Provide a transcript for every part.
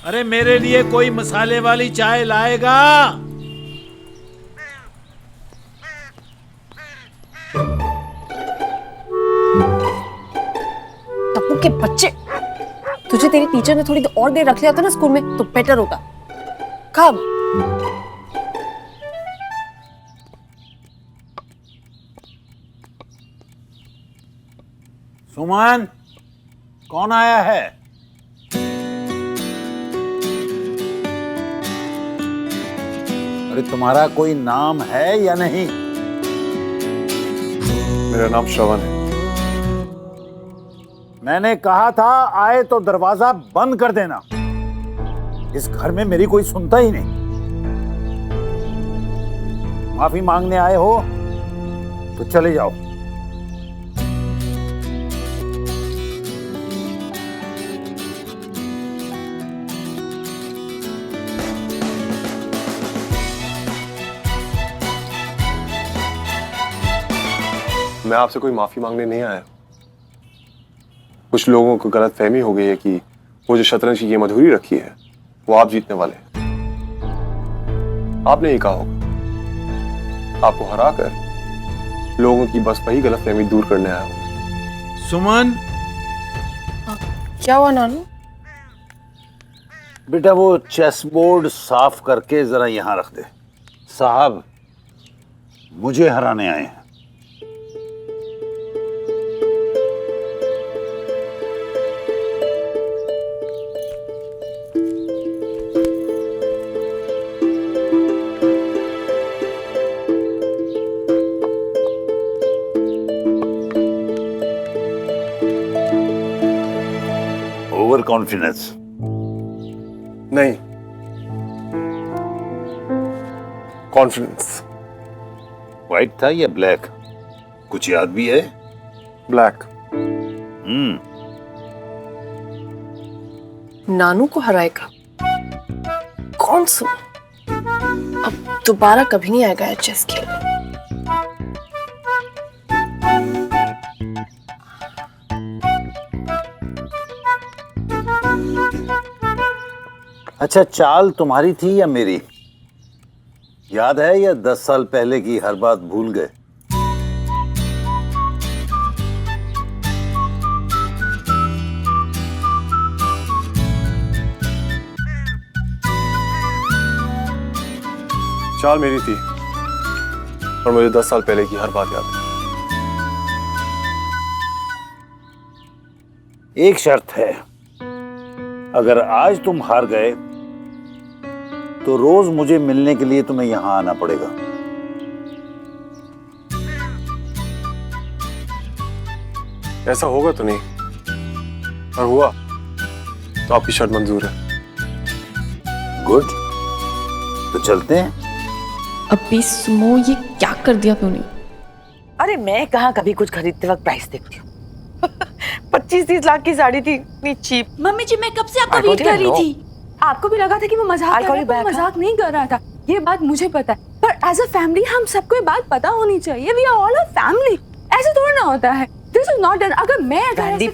अरे मेरे लिए कोई मसाले वाली चाय लाएगा? टप्पू के बच्चे, तुझे तेरी टीचर ने थोड़ी और देर रख लिया था ना स्कूल में तो बेटर होता। कब? सुमन, कौन आया है? अरे तुम्हारा कोई नाम है या नहीं? मेरा नाम श्रवण है। मैंने कहा था आए तो दरवाजा बंद कर देना। इस घर में मेरी कोई सुनता ही नहीं। माफी मांगने आए हो तो चले जाओ। मैं आपसे कोई माफी मांगने नहीं आया। कुछ लोगों को गलत फहमी हो गई है कि वो जो शतरंज की गेम अधूरी रखी है वो आप जीतने वाले हैं। आपने ये कहा होगा आपको हरा कर लोगों की बस वही गलत फहमी दूर करने आया हूं। सुमन, क्या हुआ नानू? बेटा वो चेस बोर्ड साफ करके जरा यहां रख दे। साहब मुझे हराने आए हैं। ओवर कॉन्फिडेंस नहीं, कॉन्फिडेंस। व्हाइट था या ब्लैक? कुछ याद भी है? ब्लैक। नानू को हराएगा? कौन सा? अब दोबारा कभी नहीं आएगा चेस खेलने। अच्छा, चाल तुम्हारी थी या मेरी? याद है या 10 साल पहले की हर बात भूल गए? चाल मेरी थी और मुझे 10 साल पहले की हर बात याद है। एक शर्त है, अगर आज तुम हार गए तो रोज मुझे मिलने के लिए तुम्हें यहां आना पड़ेगा। ऐसा होगा तो नहीं, और हुआ तो आपकी शर्त मंजूर है। गुड, तो चलते हैं। अभी सुमो, ये क्या कर दिया तूने? अरे मैं कहाँ कभी कुछ खरीदते वक्त प्राइस देखती हूँ। 25-30 लाख की साड़ी थी, इतनी चीप। मम्मी जी, मैं कब से आपका वेट कर रही थी। आपको भी लगा था कि वो मजाक कर रहा था, वो मजाक नहीं कर रहा था, ये बात मुझे पता है। पर एज अ फैमिली हम सबको ये बात पता होनी चाहिए। We are all a family. ऐसे थोड़ा ना होता है। This is not done. अगर मैं वैंडी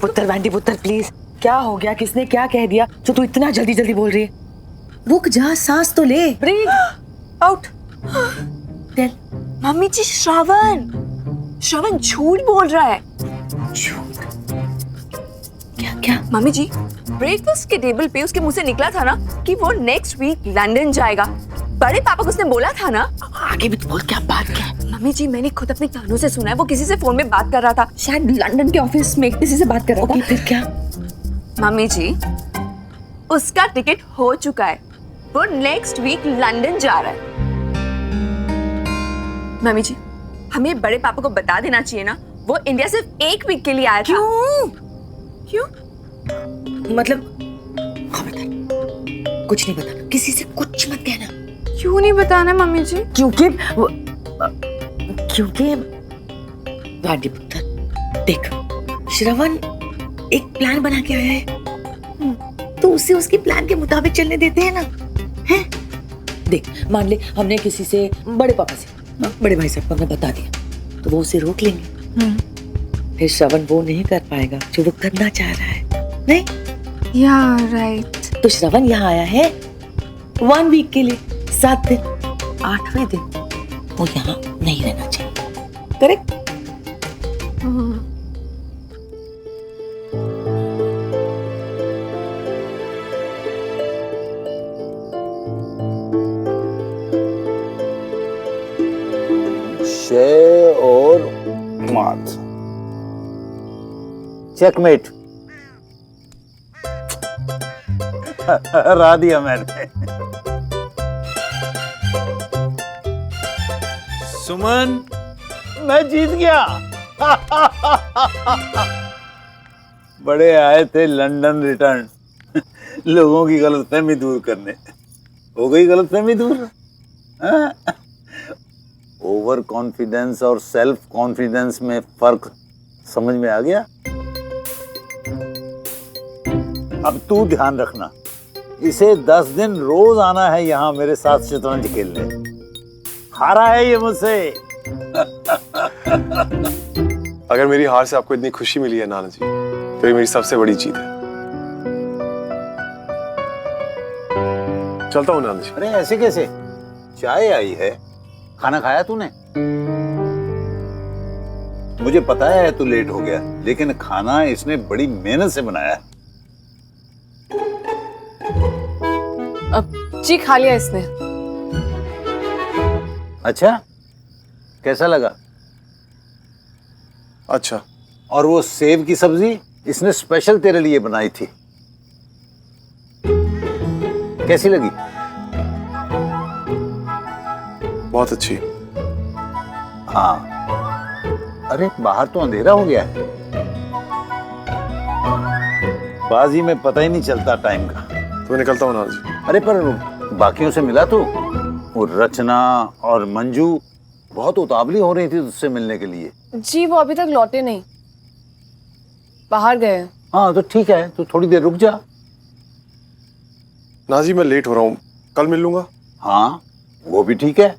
पुत्र प्लीज, क्या हो गया? किसने क्या कह दिया जो तू इतना जल्दी जल्दी बोल रही है? रुक जा, सांस तो ले। Breathe out. Mummy ji, Shravan झूठ बोल रहा है। क्या? मम्मी जी, ब्रेकफास्ट के टेबल पे उसके मुंह से निकला था ना कि वो नेक्स्ट वीक लंदन जाएगा। बड़े पापा को उसने बोला था ना। आगे भी तो बोल, क्या बात क्या है? मम्मी जी, मैंने खुद अपने कानों से सुना है, वो किसी से फोन में बात कर रहा था। शायद लंदन के ऑफिस में किसी से बात कर रहा था। फिर क्या? मम्मी जी, उसका टिकट हो चुका है, वो नेक्स्ट वीक लंदन जा रहा है। मम्मी जी, हमें बड़े पापा को बता देना चाहिए ना, वो इंडिया सिर्फ 1 वीक के लिए आया था। क्यों? मतलब कुछ नहीं बताना, किसी से कुछ मत कहना। क्यों नहीं बताना मम्मी जी? क्योंकि वैंडी पुत्र, देख, श्रवण एक प्लान बना के आया है, तो उसे उसके प्लान के मुताबिक चलने देते हैं ना, हैं? देख, मान ले हमने किसी से, बड़े पापा से, बड़े भाई साहब को हमने बता दिया, तो वो उसे रोक लेंगे। फिर श्रवण वो नहीं कर पाएगा जो वो करना चाह रहा है, नहीं? या राइट। तो श्रवण यहाँ आया है 1 वीक के लिए, 7 दिन, 8वें दिन वो यहाँ नहीं रहना चाहिए, करेक्ट? शे और मात, चेकमेट। हरा दिया मैंने। सुमन, मैं जीत गया। बड़े आए थे लंदन रिटर्न लोगों की गलतफहमी दूर करने। हो गई गलतफहमी दूर? ओवर कॉन्फिडेंस और सेल्फ कॉन्फिडेंस में फर्क समझ में आ गया? अब तू ध्यान रखना, इसे 10 दिन रोज आना है यहाँ मेरे साथ शतरंज खेलने। हारा है ये मुझसे। अगर मेरी हार से आपको इतनी खुशी मिली है नाना जी, तो ये मेरी सबसे बड़ी जीत है। चलता हूँ नाना जी। अरे ऐसे कैसे? चाय आई है, खाना खाया तूने? मुझे पता है तू लेट हो गया, लेकिन खाना इसने बड़ी मेहनत से बनाया। अब जी खा लिया इसने। अच्छा, कैसा लगा? अच्छा। और वो सेव की सब्जी इसने स्पेशल तेरे लिए बनाई थी, कैसी लगी? बहुत अच्छी। हाँ। अरे बाहर तो अंधेरा हो गया है, बाजी में पता ही नहीं चलता टाइम का। तो मैं निकलता हूँ नाना जी। अरे पर बाकियों से मिला तू? वो रचना और मंजू बहुत उतावली हो रही थी तुझसे मिलने के लिए। जी वो अभी तक लौटे नहीं, बाहर गए। हाँ तो ठीक है, तू थोड़ी देर रुक जा। नाना जी मैं लेट हो रहा हूँ, कल मिल लूंगा। हाँ वो भी ठीक है,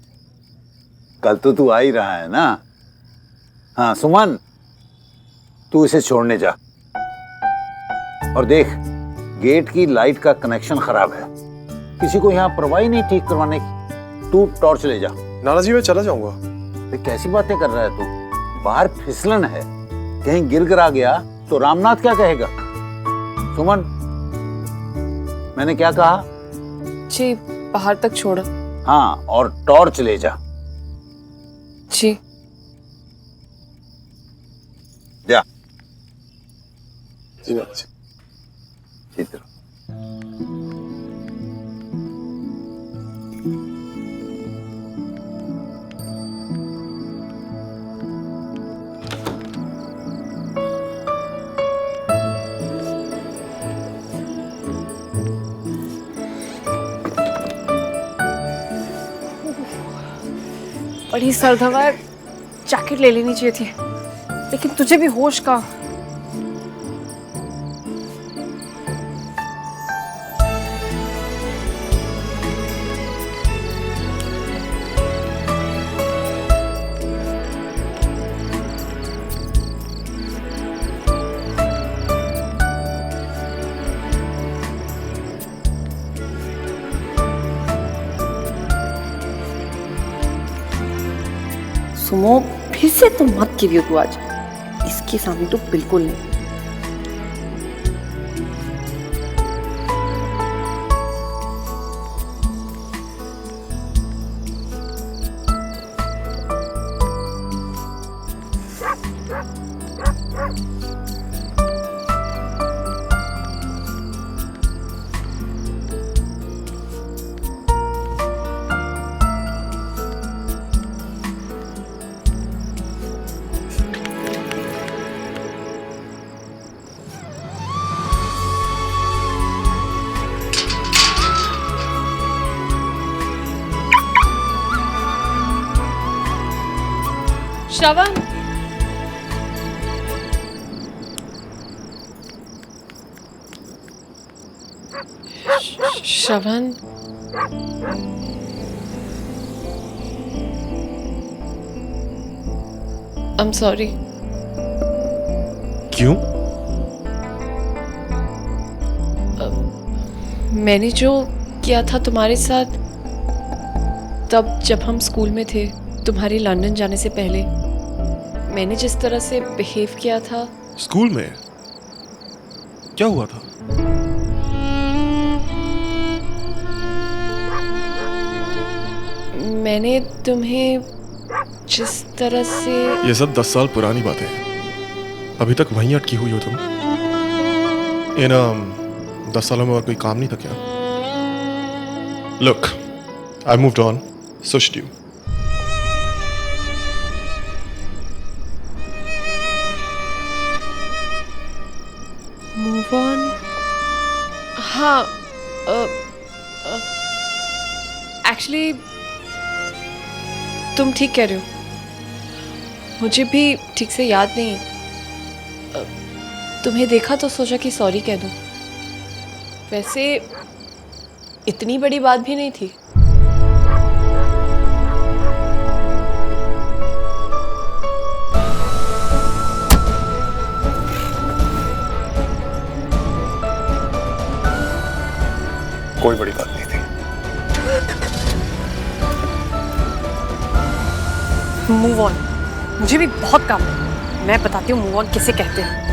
कल तो तू आ ही रहा है ना। हाँ सुमन, तू इसे छोड़ने जा। और देख, गेट की लाइट का कनेक्शन खराब है, किसी को यहाँ परवाह नहीं ठीक करवाने की। तू टॉर्च ले जा। नाना जी मैं चला जाऊंगा। ये कैसी बातें कर रहा है तू? बाहर फिसलन है, कहीं गिर गिरा गया तो रामनाथ क्या कहेगा? सुमन, मैंने क्या कहा? जी बाहर तक छोड़ो। हाँ, और टॉर्च ले जा। जी जा। जी नाना जी। ठीक है। बड़ी सर्द हवा है, जैकेट ले लेनी चाहिए थी, लेकिन तुझे भी होश का। सुमो, फिर से तो मत गिरी तू आज, इसके सामने तो बिल्कुल नहीं। श्रवण, श्रवण, I'm sorry. क्यों? मैंने जो किया था तुम्हारे साथ तब जब हम स्कूल में थे, तुम्हारे लंदन जाने से पहले, मैंने जिस तरह से बिहेव किया था। स्कूल में क्या हुआ था? मैंने तुम्हें जिस तरह से। ये सब 10 साल पुरानी बातें हैं। अभी तक वहीं अटकी हुई हो तुम। इन 10 सालों में और कोई काम नहीं था क्या? Look, I moved on, so should you. Move on? हाँ, एक्चुअली तुम ठीक कह रहे हो। मुझे भी ठीक से याद नहीं। तुम्हें देखा तो सोचा कि सॉरी कह दूं। वैसे इतनी बड़ी बात भी नहीं थी। कोई बड़ी बात नहीं थी। Move on. मुझे भी बहुत काम है। मैं बताती हूँ मूव ऑन किसे कहते हैं।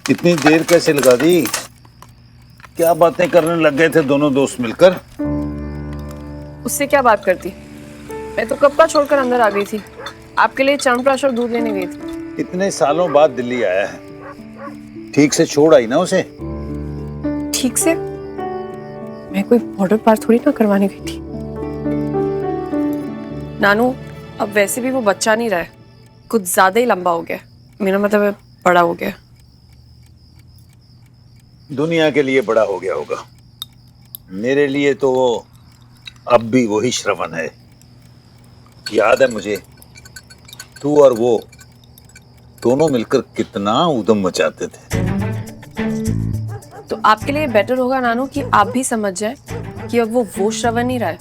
इतनी देर कैसे लगा दी? क्या बातें करने लग गए थे दोनों दोस्त मिलकर? उससे क्या बात करती? मैं तो कब का छोड़कर अंदर आ गई थी। आपके लिए च्यवनप्राश और दूध लेने गई थी। इतने सालों बाद दिल्ली आया है, ठीक से छोड़ आई ना उसे? ठीक से? मैं कोई बॉर्डर पार थोड़ी ना करवाने गई थी। नानू, अब वैसे भी वो बच्चा नहीं रहा है, कुछ ज्यादा ही लंबा हो गया। मेरा मतलब बड़ा हो गया। दुनिया के लिए बड़ा हो गया होगा, मेरे लिए तो वो अब भी वही श्रवण है। याद है मुझे, तू और वो दोनों मिलकर कितना उधम मचाते थे। तो आपके लिए बेटर होगा नानू कि आप भी समझ जाए कि अब वो श्रवण नहीं रहा है।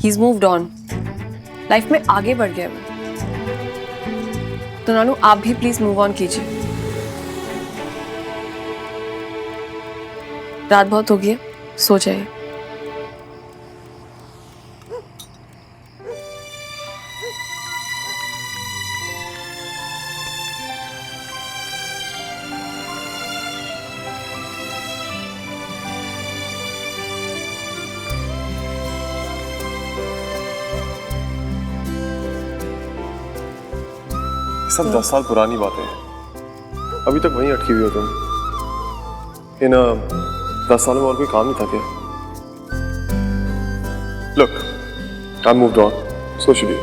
He's moved on, लाइफ में आगे बढ़ गया वो। तो नानू आप भी प्लीज मूव ऑन कीजिए। रात बहुत हो गई है, सो जाइए। सब 10 साल पुरानी बातें हैं। अभी तक वहीं अटकी हुई हो तुम। इन 10 सालों में और कोई काम नहीं था क्या? Look, I moved on, so should you.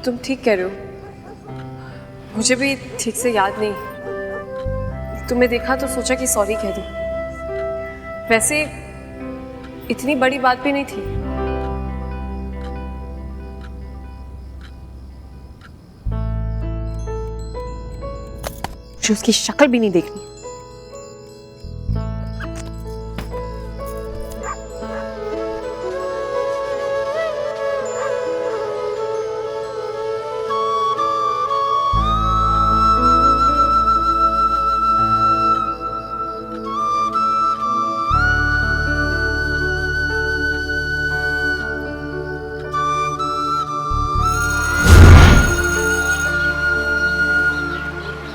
तुम ठीक कह रहे हो। मुझे भी ठीक से याद नहीं। तुम्हें देखा तो सोचा कि सॉरी कह दूं। वैसे इतनी बड़ी बात भी नहीं थी। मुझे उसकी शक्ल भी नहीं देखनी।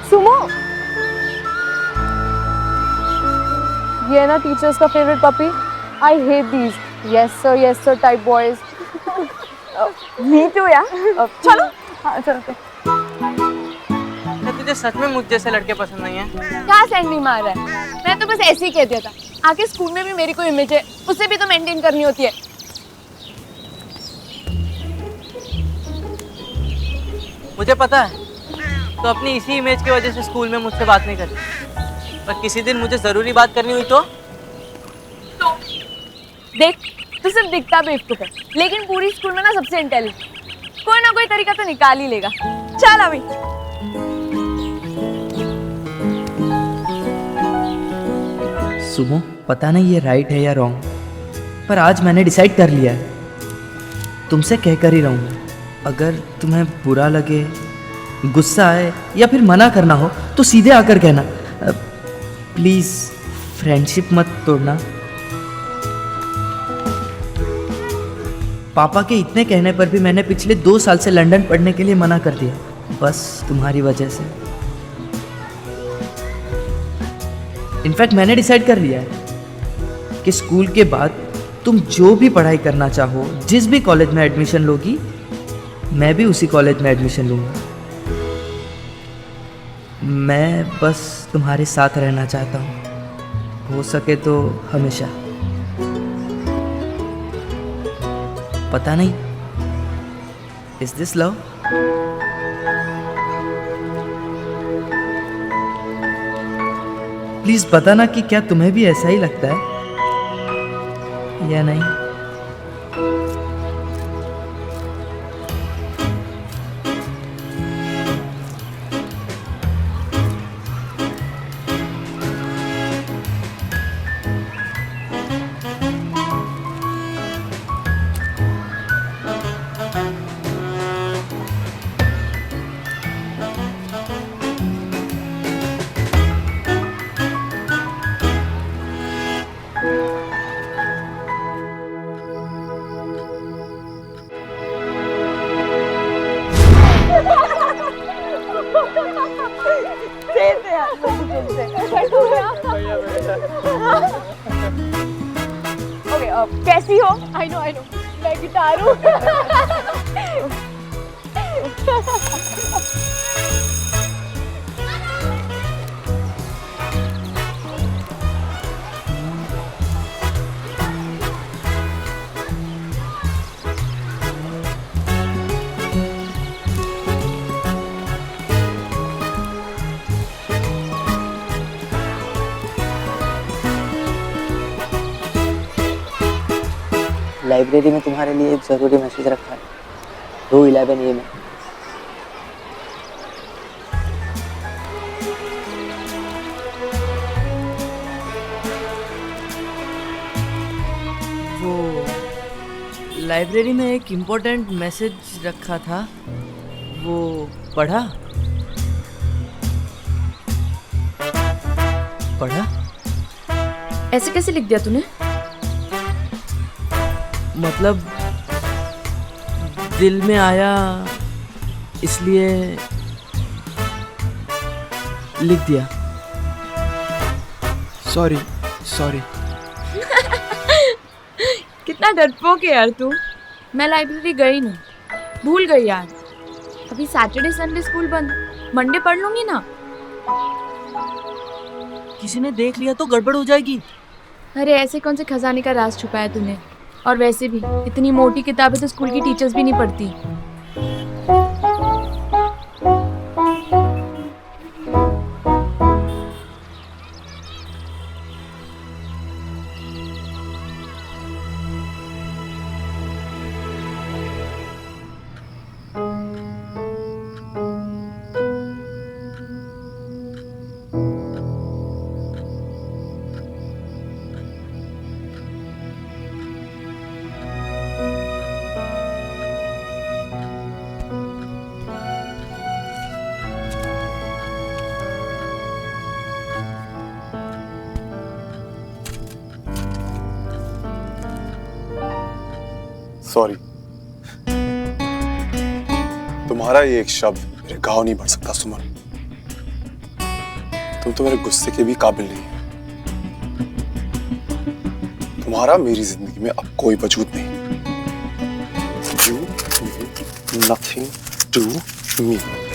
सुमो, ये है ना टीचर्स का favourite puppy. I hate these yes sir type boys. Me too यार। चलो हाँ चलो। मुझे सच में मुझ जैसे लड़के पसंद नहीं है। क्या सेंडी मार रहा है? मैं तो बस ऐसे ही कह दिया था। आगे स्कूल में भी मेरी कोई इमेज है, उसे भी तो मेंटेन करनी होती है। मुझे पता है तो अपनी इसी इमेज की वजह से स्कूल में मुझसे बात नहीं करती, पर किसी दिन मुझे जरूरी बात करनी हुई तो देख, तू सिर्फ दिखता बेवकूफ है, लेकिन पूरी स्कूल में ना सबसे इंटेलिजेंट। कोई ना कोई तरीका तो निकाल ही लेगा। चल अभी। सुमो, पता नहीं ये राइट है या रॉन्ग, पर आज मैंने डिसाइड कर लिया है, तुमसे कहकर ही रहूँगा। अगर तुम्हें बुरा लगे, गुस्सा आए या फिर मना करना हो तो सीधे आकर कहना। प्लीज़ फ्रेंडशिप मत तोड़ना। पापा के इतने कहने पर भी मैंने पिछले 2 साल से लंदन पढ़ने के लिए मना कर दिया, बस तुम्हारी वजह से। इनफैक्ट मैंने डिसाइड कर लिया है कि स्कूल के बाद तुम जो भी पढ़ाई करना चाहो, जिस भी कॉलेज में एडमिशन लोगी, मैं भी उसी कॉलेज में एडमिशन लूँगा। मैं बस तुम्हारे साथ रहना चाहता हूँ, हो सके तो हमेशा। पता नहीं, इज दिस लव? प्लीज बताना कि क्या तुम्हें भी ऐसा ही लगता है या नहीं। ओके, कैसी हो? आई नो मैं गिटार हूँ। लाइब्रेरी में तुम्हारे लिए एक ज़रूरी मैसेज रखा है, 211 AM में। वो लाइब्रेरी में एक इम्पोर्टेंट मैसेज रखा था, वो पढ़ा? ऐसे कैसे लिख दिया तूने? मतलब दिल में आया इसलिए लिख दिया। सॉरी। कितना डरपोक है यार तू। मैं लाइब्रेरी गई नहीं, भूल गई यार। अभी सैटरडे संडे स्कूल बंद, मंडे पढ़ लूंगी ना। किसी ने देख लिया तो गड़बड़ हो जाएगी। अरे ऐसे कौन से खजाने का राज छुपाया तूने? और वैसे भी इतनी मोटी किताबें तो स्कूल की टीचर्स भी नहीं पढ़ती। सॉरी, तुम्हारा ये एक शब्द मेरे घाव नहीं भर सकता सुमन। तुम तो मेरे गुस्से के भी काबिल नहीं। तुम्हारा मेरी जिंदगी में अब कोई वजूद नहीं। You mean nothing to me.